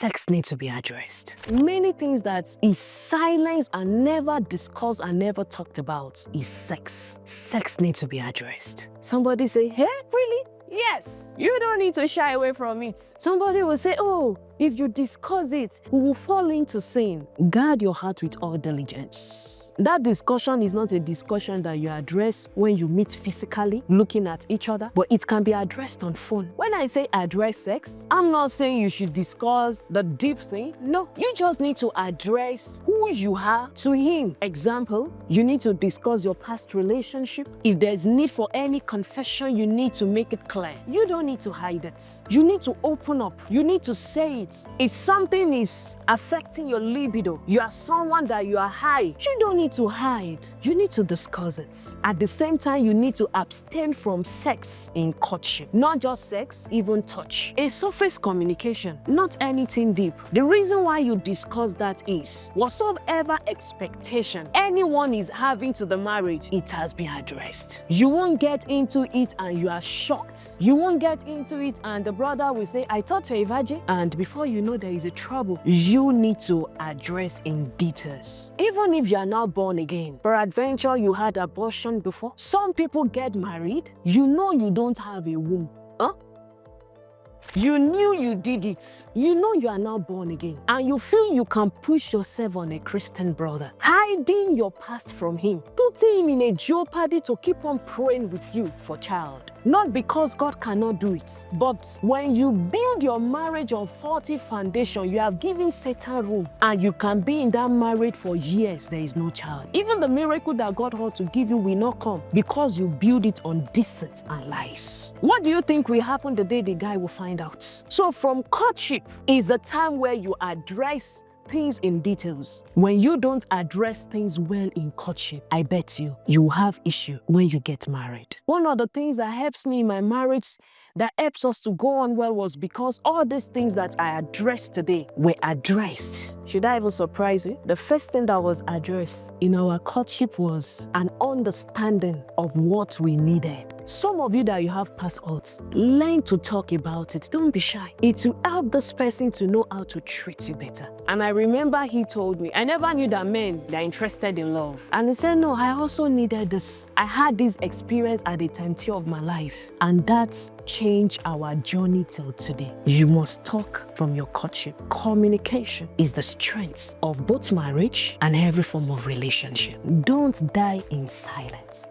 sex needs to be addressed. Many things that is silenced and never discussed and never talked about is sex. Sex needs to be addressed. Somebody say, hey, really? Yes, you don't need to shy away from it. Somebody will say, oh, if you discuss it, we will fall into sin. Guard your heart with all diligence. That discussion is not a discussion that you address when you meet physically, looking at each other, but it can be addressed on phone. When I say address sex, I'm not saying you should discuss the deep thing. No, you just need to address who you are to him. Example, you need to discuss your past relationship. If there's need for any confession, you need to make it clear. You don't need to hide it. You need to open up. You need to say it. If something is affecting your libido, you are someone that you are high, you don't need to hide. You need to discuss it. At the same time, you need to abstain from sex in courtship. Not just sex, even touch. A surface communication, not anything deep. The reason why you discuss that is whatsoever expectation anyone is having to the marriage, it has been addressed. You won't get into it and you are shocked. You won't get into it and the brother will say, I thought you're a virgin, and before you know there is a trouble. You need to address in details. Even if you are now born again, peradventure you had abortion before. Some people get married, you know you don't have a womb. Huh? You knew you did it. You know you are now born again. And you feel you can push yourself on a Christian brother, hiding your past from him, putting him in a jeopardy to keep on praying with you for child. Not because God cannot do it, but when you build your marriage on faulty foundation, you have given Satan room, and you can be in that marriage for years, there is no child. Even the miracle that God ought to give you will not come because you build it on deceit and lies. What do you think will happen the day the guy will find out? So from courtship is the time where you address things in details. When you don't address things well in courtship, I bet you will have issue when you get married. One of the things that helps me in my marriage, that helps us to go on well, was because all these things that I addressed today were addressed. Should I even surprise you? The first thing that was addressed in our courtship was an understanding of what we needed. Some of you that you have past hurts, learn to talk about it. Don't be shy. It will help this person to know how to treat you better. And I remember he told me, I never knew that men, they're interested in love. And he said, no, I also needed this. I had this experience at the time of my life. And that's changed our journey till today. You must talk from your courtship. Communication is the strength of both marriage and every form of relationship. Don't die in silence.